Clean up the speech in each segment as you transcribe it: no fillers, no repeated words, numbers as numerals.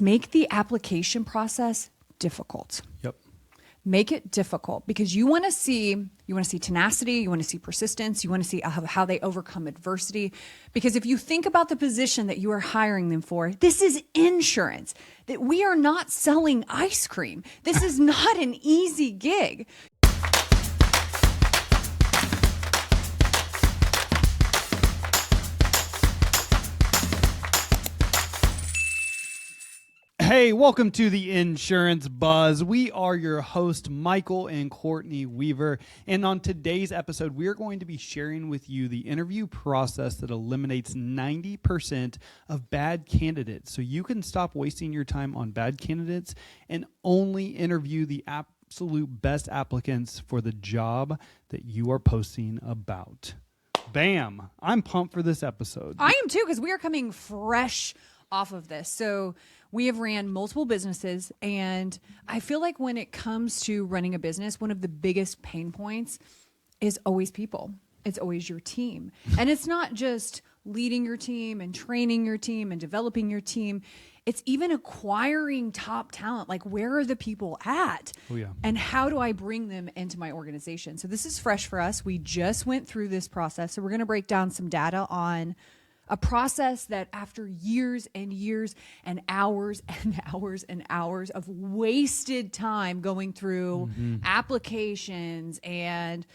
make the application process difficult. Yep. Make it difficult because you want to see tenacity, you want to see persistence, you want to see how they overcome adversity. Because if you think about the position that you are hiring them for, this is insurance. That we are not selling ice cream. This is not an easy gig. Hey, welcome to the Insurance Buzz. We are your host, Michael and Courtney Weaver. And on today's episode, we are going to be sharing with you the interview process that eliminates 90% of bad candidates. So you can stop wasting your time on bad candidates and only interview the absolute best applicants for the job that you are posting about. Bam! I'm pumped for this episode. I am too, because we are coming fresh off of this. So we have ran multiple businesses, and I feel like when it comes to running a business, one of the biggest pain points is always people. It's always your team. And it's not just leading your team and training your team and developing your team. It's even acquiring top talent. Like, where are the people at? Oh, yeah. And how do I bring them into my organization? So this is fresh for us. We just went through this process. So we're going to break down some data on a process that after years and years and hours and hours and hours of wasted time going through applications and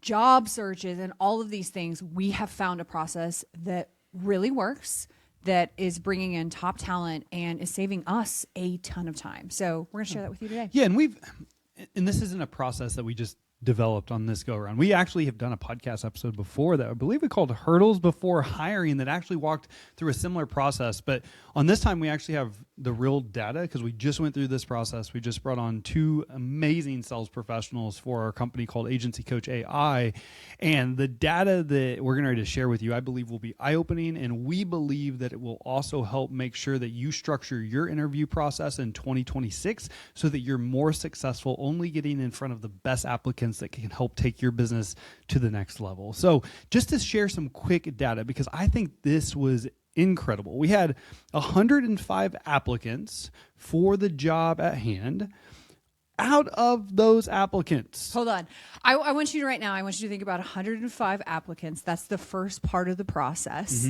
job searches and all of these things, we have found a process that really works, that is bringing in top talent and is saving us a ton of time. So we're going to share that with you today. Yeah, and this isn't a process that we just developed on this go around. We actually have done a podcast episode before that I believe we called Hurdles Before Hiring that actually walked through a similar process. But on this time, we actually have the real data because we just went through this process. We just brought on two amazing sales professionals for our company called Agency Coach AI. And the data that we're going to share with you, I believe, will be eye-opening. And we believe that it will also help make sure that you structure your interview process in 2026 so that you're more successful, only getting in front of the best applicants that can help take your business to the next level. So just to share some quick data, because I think this was incredible. We had 105 applicants for the job at hand. Out of those applicants. Hold on. I want you to right now, I want you to think about 105 applicants. That's the first part of the process.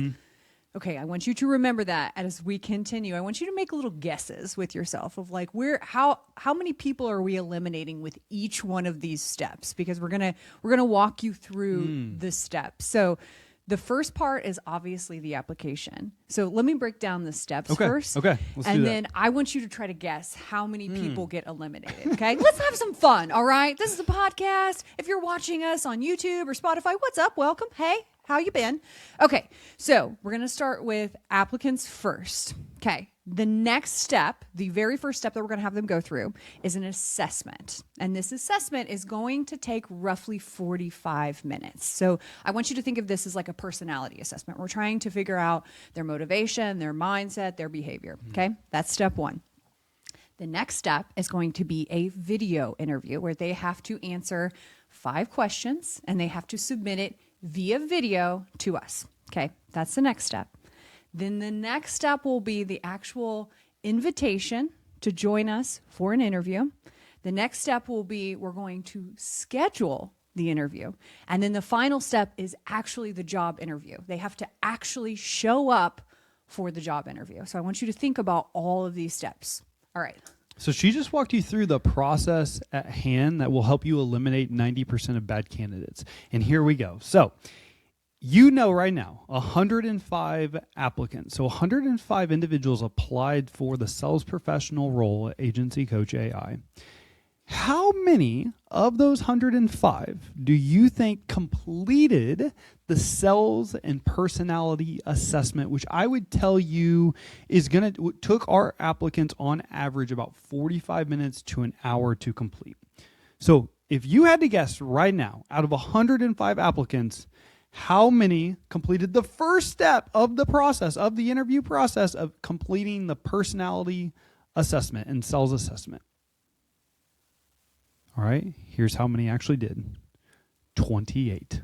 Okay, I want you to remember that as we continue. I want you to make little guesses with yourself of like how many people are we eliminating with each one of these steps, because we're gonna walk you through the steps. So the first part is obviously the application. So let me break down the steps first. Okay. And then I want you to try to guess how many people get eliminated. Okay. Let's have some fun. All right. This is a podcast. If you're watching us on YouTube or Spotify, what's up? Welcome. Hey, how you been? Okay. So we're going to start with applicants first. Okay. The next step, the very first step that we're going to have them go through is an assessment. And this assessment is going to take roughly 45 minutes. So I want you to think of this as like a personality assessment. We're trying to figure out their motivation, their mindset, their behavior. Okay. That's step one. The next step is going to be a video interview where they have to answer 5 questions and they have to submit it via video to us. Okay. That's the next step. Then the next step will be the actual invitation to join us for an interview. The next step will be we're going to schedule the interview. And then the final step is actually the job interview. They have to actually show up for the job interview. So I want you to think about all of these steps. All right. So she just walked you through the process at hand that will help you eliminate 90% of bad candidates. And here we go. So you know right now, 105 applicants. So 105 individuals applied for the sales professional role at Agency Coach AI. How many of those 105 do you think completed the sales and personality assessment, which I would tell you is took our applicants on average about 45 minutes to an hour to complete? So if you had to guess right now, out of 105 applicants, how many completed the first step of the process, of the interview process of completing the personality assessment and sales assessment? All right, here's how many actually did. 28.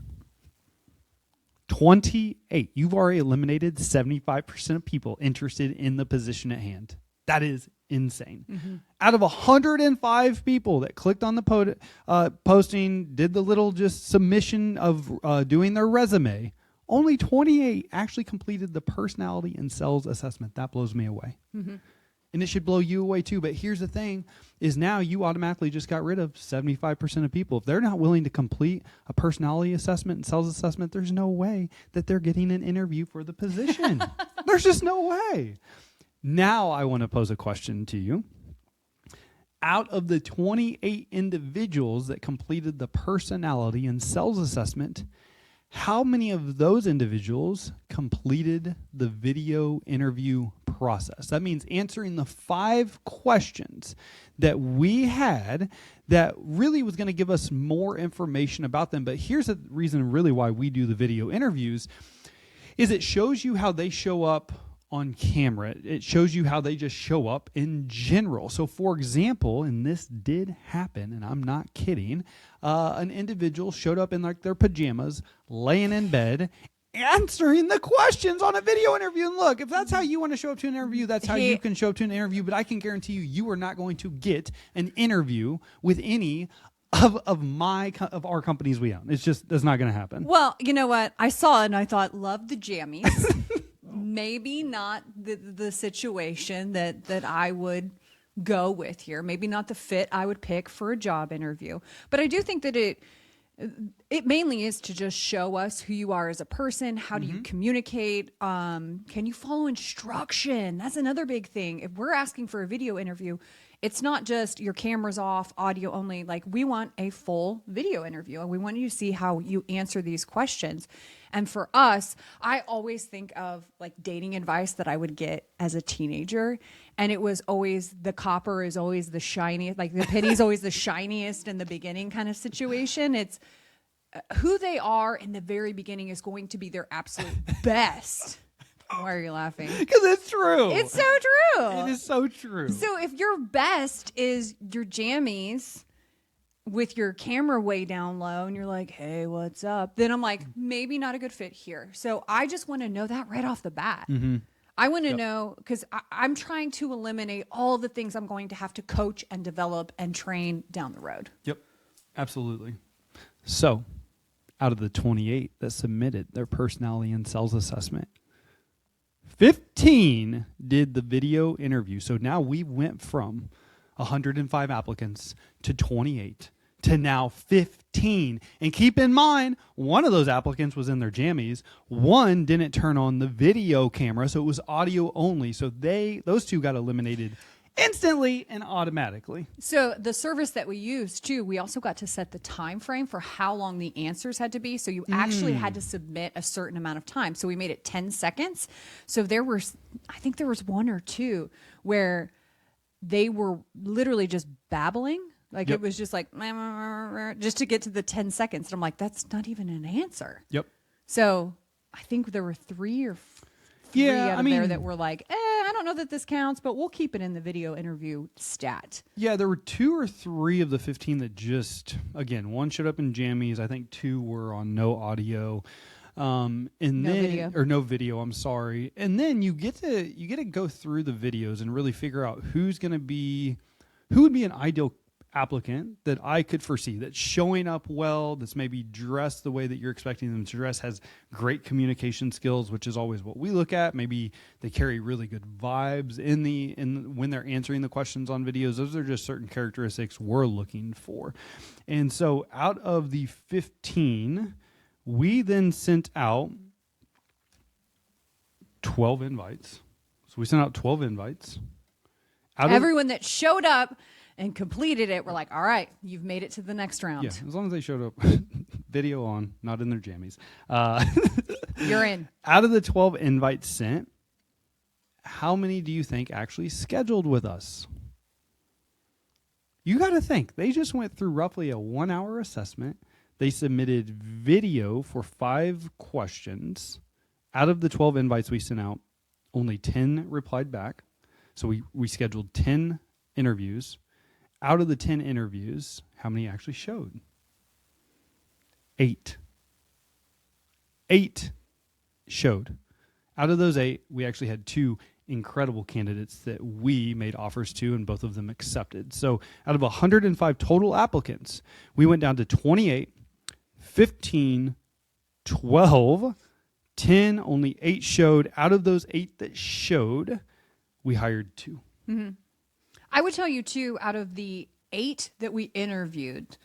28. You've already eliminated 75% of people interested in the position at hand. That is insane. Out of 105 people that clicked on the posting, did the little just submission of doing their resume, only 28 actually completed the personality and sales assessment. That blows me away. And it should blow you away too. But here's the thing is now you automatically just got rid of 75% of people. If they're not willing to complete a personality assessment and sales assessment, there's no way that they're getting an interview for the position. There's just no way. Now I want to pose a question to you. Out of the 28 individuals that completed the personality and sales assessment, how many of those individuals completed the video interview process? That means answering the 5 questions that we had that really was going to give us more information about them. But here's the reason really why we do the video interviews is it shows you how they show up on camera. It shows you how they just show up in general. So for example, and this did happen, and I'm not kidding, an individual showed up in like their pajamas, laying in bed, answering the questions on a video interview. And look, if that's how you want to show up to an interview, that's how you can show up to an interview. But I can guarantee you, you are not going to get an interview with any of our companies we own. It's just, that's not going to happen. Well, you know what? I saw it and I thought, love the jammies. Maybe not the situation that I would go with here. Maybe not the fit I would pick for a job interview. But I do think that it mainly is to just show us who you are as a person. How do you communicate? Can you follow instruction? That's another big thing. If we're asking for a video interview, it's not just your camera's off, audio only. Like, we want a full video interview, and we want you to see how you answer these questions. And for us, I always think of like dating advice that I would get as a teenager. And it was always the copper is always the shiniest, like the penny's always the shiniest in the beginning kind of situation. It's who they are in the very beginning is going to be their absolute best. Why are you laughing? Because it's true. It's so true. It is so true. So if your best is your jammies with your camera way down low and you're like, hey, what's up? Then I'm like, maybe not a good fit here. So I just want to know that right off the bat. I want to know, because I'm trying to eliminate all the things I'm going to have to coach and develop and train down the road. Yep, absolutely. So out of the 28 that submitted their personality and sales assessment, 15 did the video interview. So now we went from 105 applicants to 28 to now 15. And keep in mind, one of those applicants was in their jammies. One didn't turn on the video camera, so it was audio only. So those two got eliminated instantly and automatically. So the service that we used too, we also got to set the time frame for how long the answers had to be. So you actually had to submit a certain amount of time. So we made it 10 seconds. So I think there was one or two where they were literally just babbling. Like it was just like, just to get to the 10 seconds. And I'm like, that's not even an answer. Yep. So I think there were 3 or 4 out of there that were like, I don't know that this counts, but we'll keep it in the video interview stat. Yeah, there were 2 or 3 of the 15 that just, again, one showed up in jammies. I think 2 were on no audio. No video, I'm sorry. And then you get to go through the videos and really figure out who would be an ideal applicant that I could foresee, that's showing up well, that's maybe dressed the way that you're expecting them to dress, has great communication skills, which is always what we look at. Maybe they carry really good vibes when they're answering the questions on videos. Those are just certain characteristics we're looking for. And so out of the 15, we then sent out 12 invites. So we sent out 12 invites. Everyone that showed up and completed it, we're like, all right, you've made it to the next round. Yeah, as long as they showed up, video on, not in their jammies. You're in. Out of the 12 invites sent, how many do you think actually scheduled with us? You got to think. They just went through roughly a 1-hour assessment. They submitted video for 5 questions. Out of the 12 invites we sent out, only 10 replied back. So we scheduled 10 interviews. Out of the 10 interviews, how many actually showed? 8. 8 showed. Out of those 8, we actually had 2 incredible candidates that we made offers to, and both of them accepted. So out of 105 total applicants, we went down to 28, 15, 12, 10, only 8 showed. Out of those 8 that showed, we hired 2. Mm-hmm. I would tell you too, out of the 8 that we interviewed,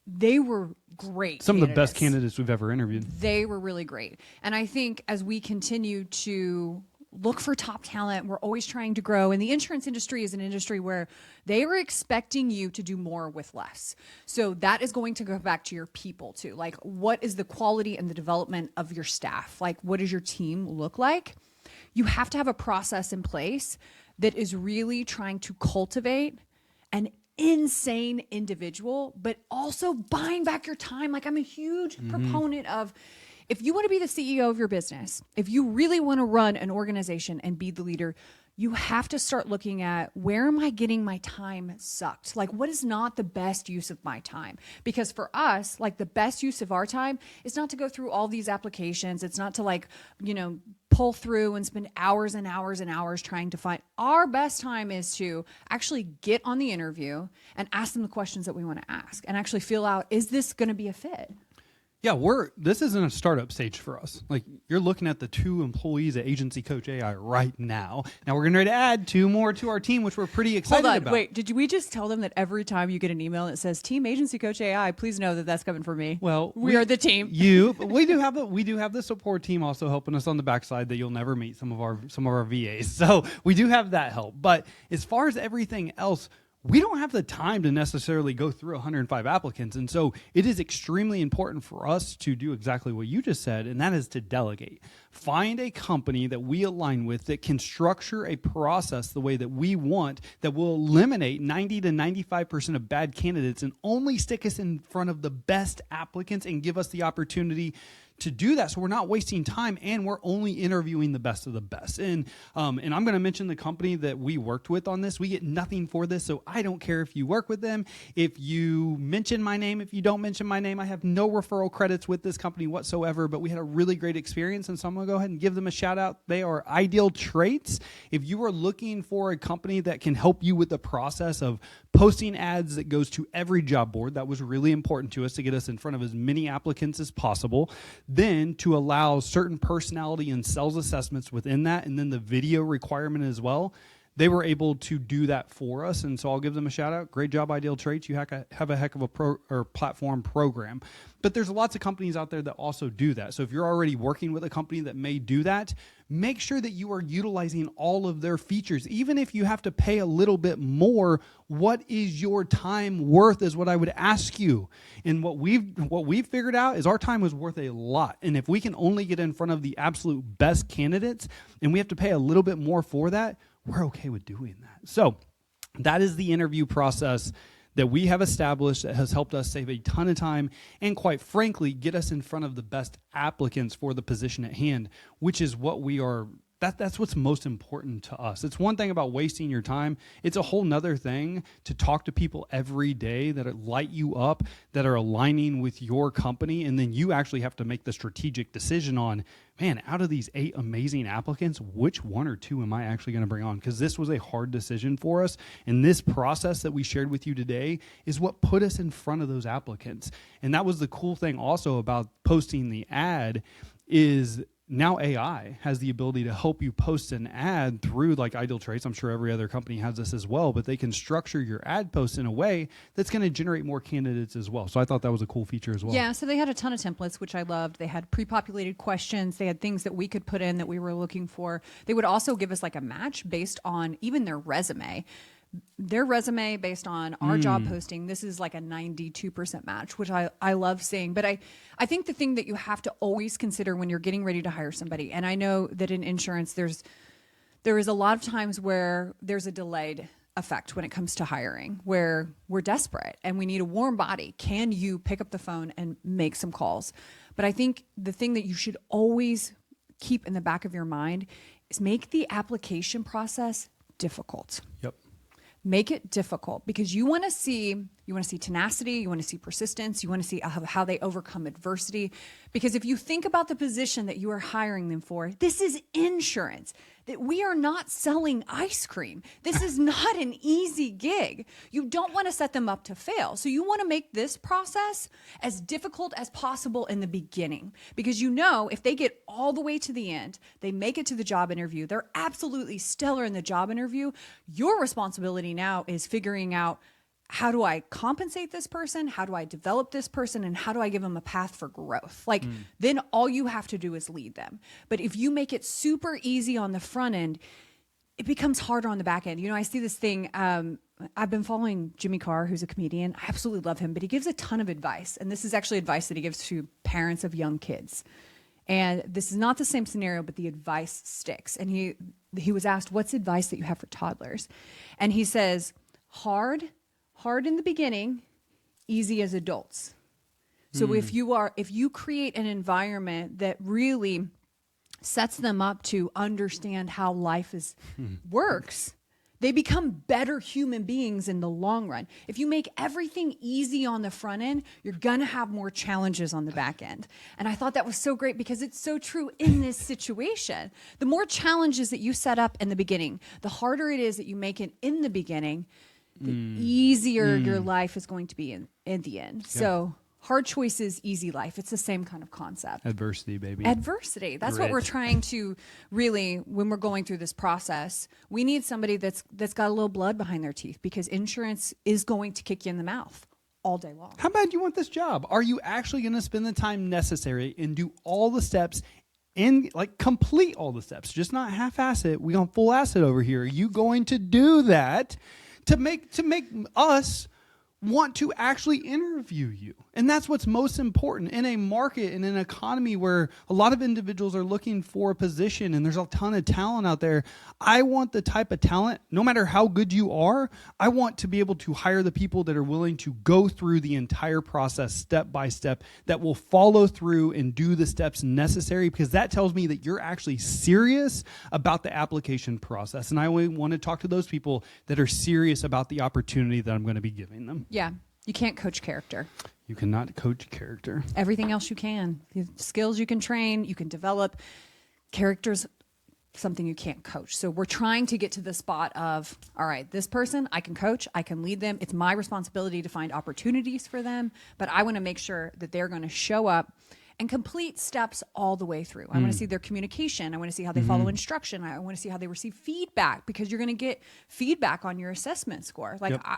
they were great. Some of the best candidates we've ever interviewed. They were really great. And I think as we continue to look for top talent, we're always trying to grow. And the insurance industry is an industry where they are expecting you to do more with less. So that is going to go back to your people too. Like, what is the quality and the development of your staff? Like, what does your team look like? You have to have a process in place that is really trying to cultivate an insane individual, but also buying back your time. Like, I'm a huge proponent of, if you want to be the CEO of your business, if you really want to run an organization and be the leader, you have to start looking at, where am I getting my time sucked? Like, what is not the best use of my time? Because for us, like, the best use of our time is not to go through all these applications. It's not to, like, you know, pull through and spend hours and hours and hours trying to find. Our best time is to actually get on the interview and ask them the questions that we want to ask and actually feel out, is this going to be a fit? Yeah, this isn't a startup stage for us. Like, you're looking at the 2 employees at Agency Coach AI right now. Now we're going to add 2 more to our team, which we're pretty excited about. Wait, did we just tell them that every time you get an email that says Team Agency Coach AI, please know that that's coming from me? Well, we are the team. We do have the support team also helping us on the backside that you'll never meet, some of our VAs. So we do have that help. But as far as everything else, we don't have the time to necessarily go through 105 applicants. And so it is extremely important for us to do exactly what you just said, and that is to delegate. Find a company that we align with that can structure a process the way that we want, that will eliminate 90 to 95% of bad candidates and only stick us in front of the best applicants and give us the opportunity to do that, so we're not wasting time and we're only interviewing the best of the best. And I'm going to mention the company that we worked with on this. We get nothing for this, so I don't care if you work with them, if you mention my name, if you don't mention my name. I have no referral credits with this company whatsoever, but we had a really great experience, and so I'm going to go ahead and give them a shout out. They are Ideal Traits. If you are looking for a company that can help you with the process of posting ads that goes to every job board, that was really important to us to get us in front of as many applicants as possible. Then to allow certain personality and sales assessments within that, and then the video requirement as well, they were able to do that for us. And so I'll give them a shout out. Great job, Ideal Traits. You have a heck of a platform program. But there's lots of companies out there that also do that. So if you're already working with a company that may do that, make sure that you are utilizing all of their features. Even if you have to pay a little bit more, what is your time worth is what I would ask you. And what we've figured out is our time was worth a lot. And if we can only get in front of the absolute best candidates and we have to pay a little bit more for that, we're okay with doing that. So that is the interview process that we have established that has helped us save a ton of time and, quite frankly, get us in front of the best applicants for the position at hand, which is what we are. That's what's most important to us. It's one thing about wasting your time. It's a whole nother thing to talk to people every day that light you up, that are aligning with your company, and then you actually have to make the strategic decision on, man, out of these 8 amazing applicants, which 1 or 2 am I actually going to bring on? Because this was a hard decision for us, and this process that we shared with you today is what put us in front of those applicants. And that was the cool thing also about posting the ad is now AI has the ability to help you post an ad through like Ideal Traits. I'm sure every other company has this as well, but they can structure your ad posts in a way that's going to generate more candidates as well. So I thought that was a cool feature as well. Yeah, so they had a ton of templates, which I loved. They had pre-populated questions. They had things that we could put in that we were looking for. They would also give us like a match based on even their resume. Their resume based on our job posting, this is like a 92% match, which I love seeing. But I think the thing that you have to always consider when you're getting ready to hire somebody, and I know that in insurance there is a lot of times where there's a delayed effect when it comes to hiring, where we're desperate and we need a warm body. Can you pick up the phone and make some calls? But I think the thing that you should always keep in the back of your mind is make the application process difficult. Yep. Make it difficult because you want to see You want to see tenacity. You want to see persistence. You want to see how they overcome adversity. Because if you think about the position that you are hiring them for, this is insurance. That we are not selling ice cream. This is not an easy gig. You don't want to set them up to fail. So you want to make this process as difficult as possible in the beginning, because you know if they get all the way to the end, they make it to the job interview, they're absolutely stellar in the job interview. Your responsibility now is figuring out, how do I compensate this person? How do I develop this person? And how do I give them a path for growth? Then all you have to do is lead them. But if you make it super easy on the front end, it becomes harder on the back end. I see this thing. I've been following Jimmy Carr, who's a comedian. I absolutely love him, but he gives a ton of advice. And this is actually advice that he gives to parents of young kids. And this is not the same scenario, but the advice sticks. And he was asked, what's advice that you have for toddlers? And he says, hard in the beginning, easy as adults. So if you create an environment that really sets them up to understand how life works, they become better human beings in the long run. If you make everything easy on the front end, you're going to have more challenges on the back end. And I thought that was so great because it's so true in this situation. The more challenges that you set up in the beginning, the harder it is that you make it in the beginning, the easier your life is going to be in the end. Yeah. So hard choices, easy life. It's the same kind of concept. Adversity, baby. Adversity. That's what we're trying to really, when we're going through this process, we need somebody that's got a little blood behind their teeth, because insurance is going to kick you in the mouth all day long. How bad do you want this job? Are you actually going to spend the time necessary and do all the steps and complete all the steps, just not half-ass it? We on full ass it over here. Are you going to do that to make us want to actually interview you? And that's what's most important in a market, in an economy where a lot of individuals are looking for a position and there's a ton of talent out there. I want the type of talent, no matter how good you are, I want to be able to hire the people that are willing to go through the entire process step by step, that will follow through and do the steps necessary, because that tells me that you're actually serious about the application process. And I want to talk to those people that are serious about the opportunity that I'm going to be giving them. Yeah. You can't coach character. You cannot coach character. Everything else you can. The skills you can train, you can develop. Character's something you can't coach. So we're trying to get to the spot of, all right, this person, I can coach, I can lead them. It's my responsibility to find opportunities for them, but I want to make sure that they're going to show up and complete steps all the way through. I want to see their communication. I want to see how they follow instruction. I want to see how they receive feedback, because you're going to get feedback on your assessment score.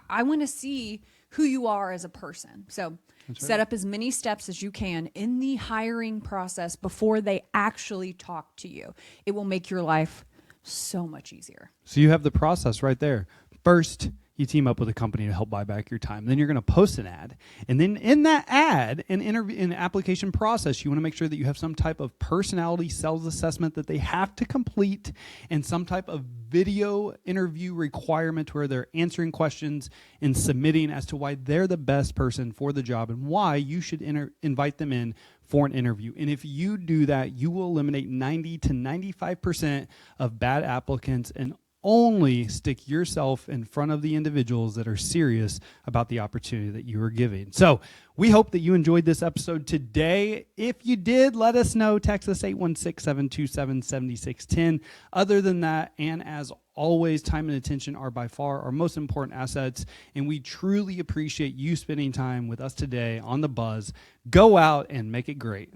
I want to see who you are as a person. So set up as many steps as you can in the hiring process before they actually talk to you. It will make your life so much easier. So you have the process right there. First, you team up with a company to help buy back your time. Then you're going to post an ad. And then in that ad, in application process, you want to make sure that you have some type of personality sales assessment that they have to complete, and some type of video interview requirement where they're answering questions and submitting as to why they're the best person for the job and why you should invite them in for an interview. And if you do that, you will eliminate 90 to 95% of bad applicants and only stick yourself in front of the individuals that are serious about the opportunity that you are giving. So we hope that you enjoyed this episode today. If you did, let us know. Text us 816-727-7610. Other than that, and as always, time and attention are by far our most important assets, and we truly appreciate you spending time with us today on The Buzz. Go out and make it great.